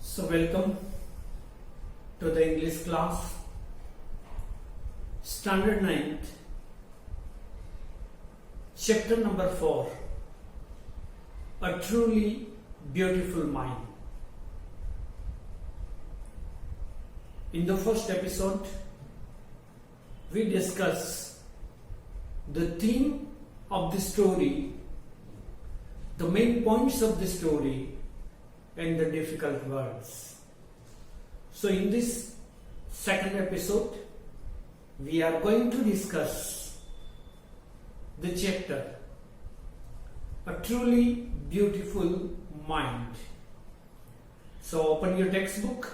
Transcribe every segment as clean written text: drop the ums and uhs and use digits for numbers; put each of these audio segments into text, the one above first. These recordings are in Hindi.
So welcome to the English class, Standard 9th, Chapter number 4, A Truly Beautiful Mind. In the first episode, we discuss the theme of the story, the main points of the story, and the difficult words. So in this second episode, we are going to discuss the chapter, A Truly Beautiful Mind. So open your textbook.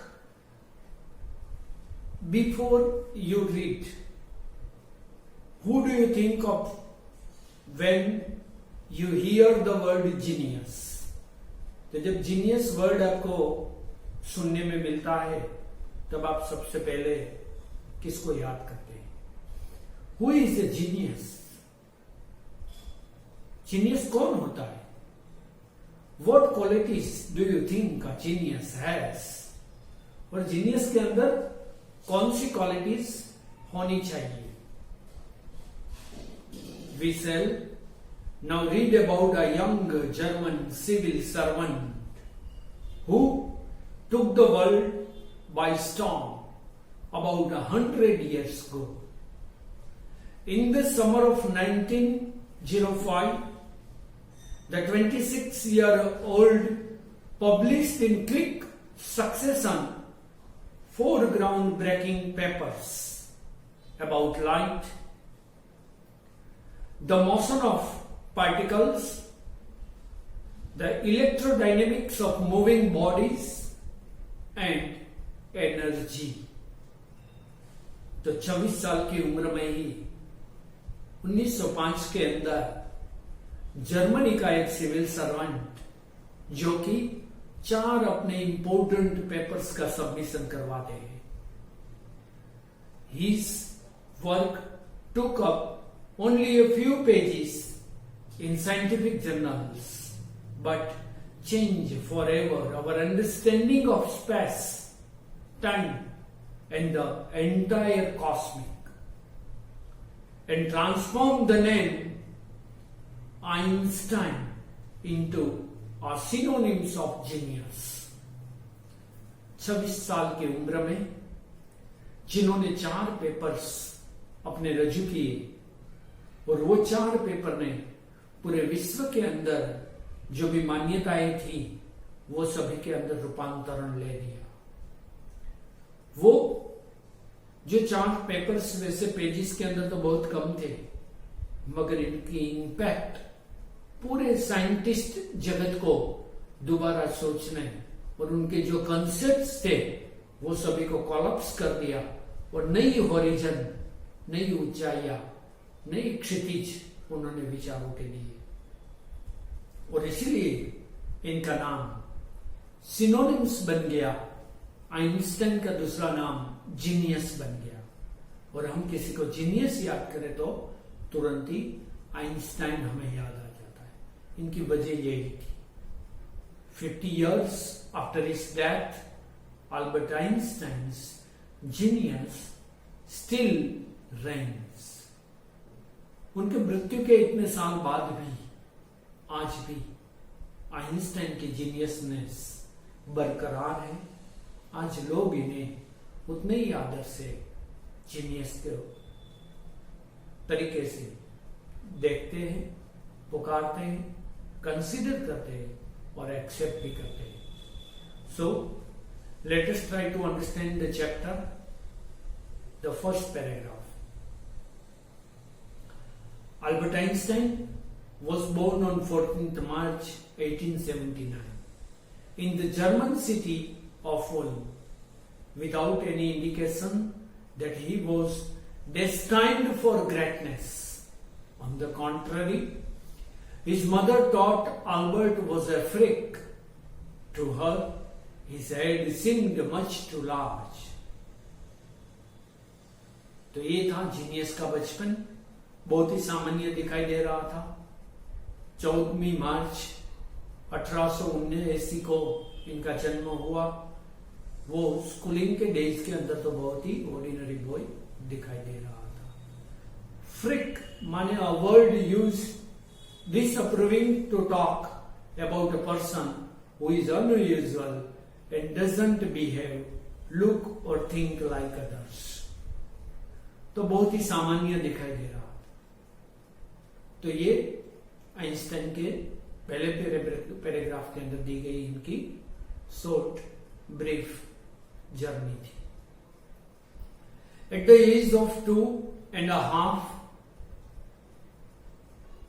Before you read, who do you think of when you hear the word genius? तो जब जीनियस वर्ड आपको सुनने में मिलता है तब आप सबसे पहले किसको याद करते हैं? Who is a genius? Genius कौन होता है? What qualities do you think a genius has? और जीनियस के अंदर कौन सी क्वालिटीज होनी चाहिए? We shall now read about a young German civil servant who took the world by storm about 100 years ago. In the summer of 1905, the 26-year-old published in quick succession 4 groundbreaking papers about light, the motion of particles, the electrodynamics of moving bodies and energy. तो 26 साल की उम्र में ही 1905 के अंदर जर्मनी का एक सिविल सर्वेंट जो कि 4 अपने इंपोर्टेंट पेपर्स का सबमिशन करवाते हैं. His work took up only a few pages in scientific journals, but change forever our understanding of space, time, and the entire cosmic, and transform the name Einstein into a synonyms of genius. 26 साल की उम्र में जिन्होंने 4 पेपर्स अपने रजू किए और वो 4 पेपर ने पूरे विश्व के अंदर जो भी मान्यताएं थी वो सभी के अंदर रूपांतरण ले लिया. वो जो 4 पेपर्स वैसे पेजेस के अंदर तो बहुत कम थे, मगर इनकी इंपैक्ट पूरे साइंटिस्ट जगत को दोबारा सोचने और उनके जो कॉन्सेप्ट्स थे वो सभी को कोलैप्स कर दिया और नई हॉरिजन, नई ऊंचाइयां, नई क्षितिज उन्होंने विचारों के लिए, और इसलिए इनका नाम सिनोनिम्स बन गया. आइंस्टाइन का दूसरा नाम जीनियस बन गया. और हम किसी को जीनियस याद करें तो तुरंत ही आइंस्टाइन हमें याद आ जाता है. इनकी वजह यही थी. 50 years after his death, Albert Einstein's genius still reigns. उनके मृत्यु के इतने साल बाद भी आज भी आइंस्टाइन की जीनियसनेस बरकरार है. आज लोग इन्हें उतने ही आदर से जीनियस के तरीके से देखते हैं, पुकारते हैं, कंसीडर करते हैं और एक्सेप्ट भी करते हैं. So let us try to understand the chapter, the first paragraph. Albert Einstein was born on 14th March 1879 in the German city of Ulm without any indication that he was destined for greatness. On the contrary, his mother thought Albert was a freak. To her, his head seemed much too large. तो ये था जीनियस का बचपन. बहुत ही सामान्य दिखाई दे रहा था. 14 मार्च 1879 को इनका जन्म हुआ वो स्कूलिंग के डेज के अंदर तो बहुत ही ऑर्डिनरी बॉय दिखाई दे रहा था। फ्रिक माने a word use disapproving to talk about a person who is unusual and doesn't behave, look or think like others. तो बहुत ही सामान्य दिखाई दे रहा था। तो ये आइंस्टाइन के पहले पैराग्राफ के अंदर दी गई इनकी शॉर्ट ब्रीफ जर्नी थी। At the age of 2.5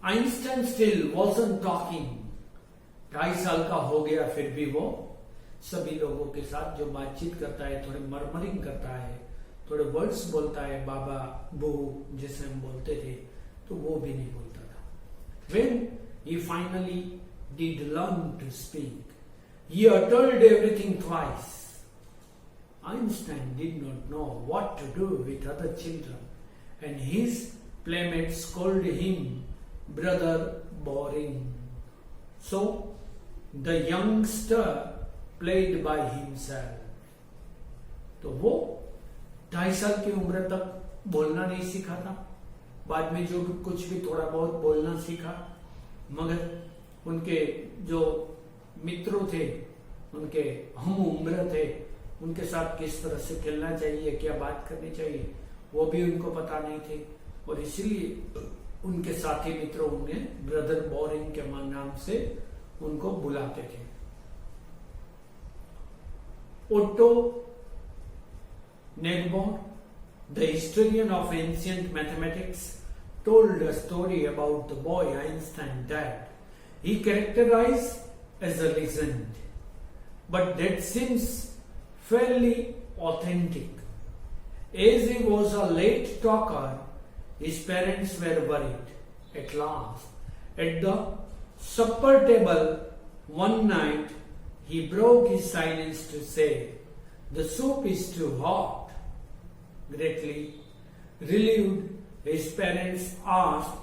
Einstein still wasn't talking. 2.5 साल का हो गया, फिर भी वो सभी लोगों के साथ जो बातचीत करता है, थोड़े मर्मरिंग करता है, थोड़े वर्ड्स बोलता है, बाबा बहू जैसे हम बोलते थे, तो वो भी नहीं बोलता था। When he finally did learn to speak, he uttered everything twice. Einstein did not know what to do with other children, and his playmates called him Brother Boring. So the youngster played by himself. तो वो 2.5 साल की उम्र तक बोलना नहीं सीखा था। बाद में जो कुछ भी थोड़ा बहुत बोलना सीखा, मगर उनके जो मित्रों थे, उनके हम उम्र थे, उनके साथ किस तरह से खेलना चाहिए, क्या बात करनी चाहिए, वो भी उनको पता नहीं थे। और इसीलिए उनके साथी मित्रों उन्हें ब्रदर बोरिंग के नाम से उनको बुलाते थे। Otto Negbor, the historian of ancient mathematics, told a story about the boy Einstein that he characterized as a legend, but that seems fairly authentic. As he was a late talker, his parents were worried. At last, at the supper table one night, he broke his silence to say, "The soup is too hot." Greatly relieved, his parents asked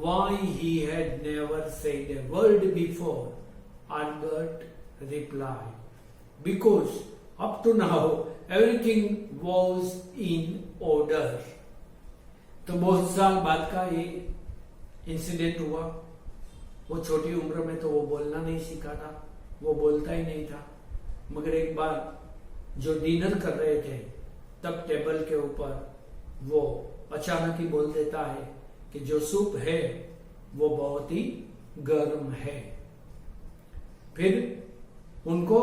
why he had never said a word before. Albert replied, "Because up to now everything was in order." तो बहुत साल बाद का ये इंसिडेंट हुआ। वो छोटी उम्र में तो वो बोलना नहीं सीखा था, वो बोलता ही नहीं था। मगर एक बार जो डिनर कर रहे थे, तब टेबल के ऊपर वो अचानक ही बोल देता है कि जो सूप है वो बहुत ही गर्म है। फिर उनको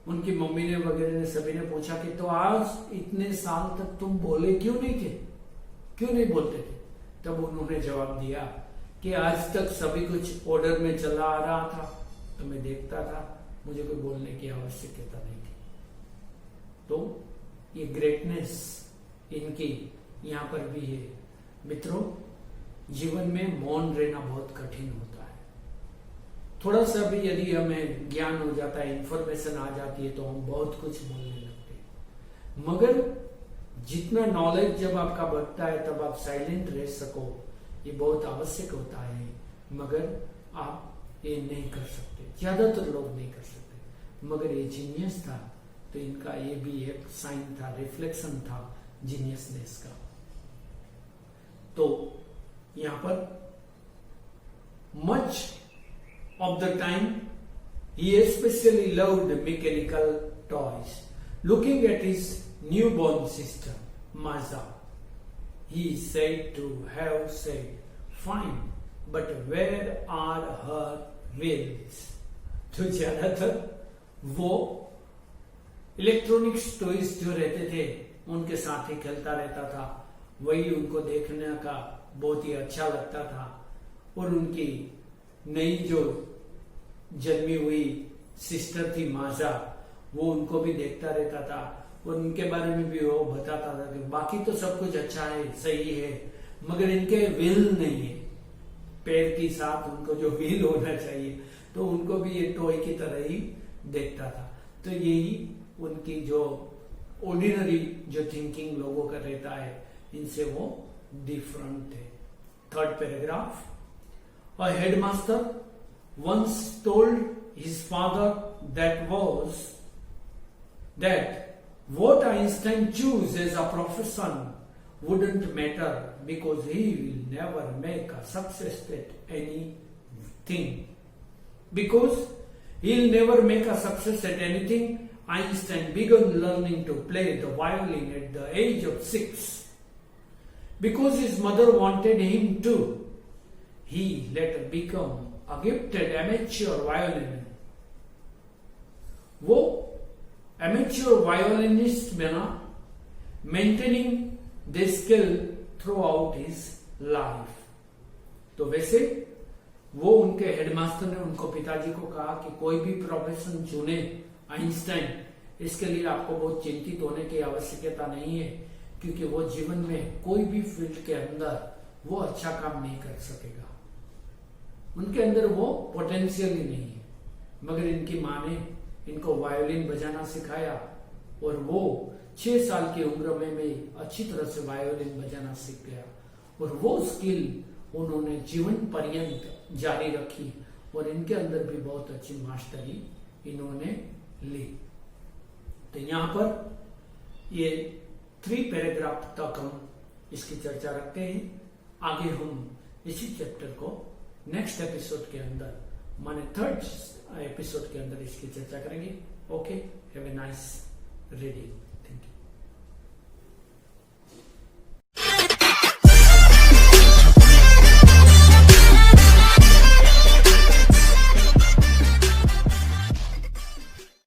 उनकी मम्मी ने वगैरह ने सभी ने पूछा कि तो आज इतने साल तक तुम बोले क्यों नहीं थे, क्यों नहीं बोलते थे? तब उन्होंने जवाब दिया कि आज तक सभी कुछ ऑर्डर में चला आ रहा था, तो मैं देखता था, मुझे कोई बोलने की आवश्यकता नहीं थी। तो ये ग्रेटनेस इनकी यहां पर भी है। मित्रों, जीवन में मौन रहना बहुत कठिन होता है। थोड़ा सा भी यदि हमें ज्ञान हो जाता है, इंफॉर्मेशन आ जाती है, तो हम बहुत कुछ बोलने लगते हैं। मगर जितना नॉलेज जब आपका बढ़ता है, तब आप साइलेंट रह सको, ये बहुत आवश्यक होता है। मगर आप ये नहीं कर सकते, ज्यादातर लोग नहीं कर सकते। मगर ये जीनियस था, तो इनका ये भी एक साइन था, रिफ्लेक्शन था जीनियसनेस का। तो यहां पर much of the time he especially loved mechanical toys. Looking at his newborn sister, Maza, he said to have said, "Fine, but where are her wheels?" तो ज्यादातर वो इलेक्ट्रॉनिक्स टॉयज जो रहते थे, उनके साथ ही खेलता रहता था। वही उनको देखने का बहुत ही अच्छा लगता था। और उनकी नई जो जन्मी हुई सिस्टर थी माजा, वो उनको भी देखता रहता था और उनके बारे में भी वो बताता था कि बाकी तो सब कुछ अच्छा है, सही है, मगर इनके विल नहीं है। पैर के साथ उनको जो विल होना चाहिए, तो उनको भी ये टॉय की तरह ही देखता था। तो यही उनकी जो ऑर्डिनरी जो थिंकिंग लोगों का रहता है, इनसे वो डिफरेंट थे। Third paragraph, a headmaster once told his father that what Einstein choose as a profession wouldn't matter because he will never make a success at anything. Because he'll never make a success at anything, Einstein began learning to play the violin at the age of 6. Because his mother wanted him to, he later became a gifted amateur violinist. वो amateur violinist बना, maintaining the skill throughout his life. तो वैसे वो उनके हेडमास्टर ने उनको पिताजी को कहा कि कोई भी प्रोफेशन चुने आइंस्टाइन, इसके लिए आपको बहुत चिंतित होने की आवश्यकता नहीं है, क्योंकि वो जीवन में कोई भी फील्ड के अंदर वो अच्छा काम नहीं कर सकेगा। उनके अंदर वो पोटेंशियल ही नहीं है। मगर इनकी माँ ने इनको वायोलिन बजाना सिखाया और वो 6 साल की उम्र में भी अच्छी तरह से वायोलिन बजाना सीख गया और वो स्किल उन्होंने जीवन पर्यंत जारी रखी और इनके अंदर भी बहुत अच्छी मास्टरी इन्होंने ली। तो यहाँ पर ये 3 पैराग्राफ तक हम इसकी चर्चा रखते हैं। आगे हम इसी चैप्टर को नेक्स्ट एपिसोड के अंदर, माने 3rd एपिसोड के अंदर इसकी चर्चा करेंगे। Okay, have a nice reading.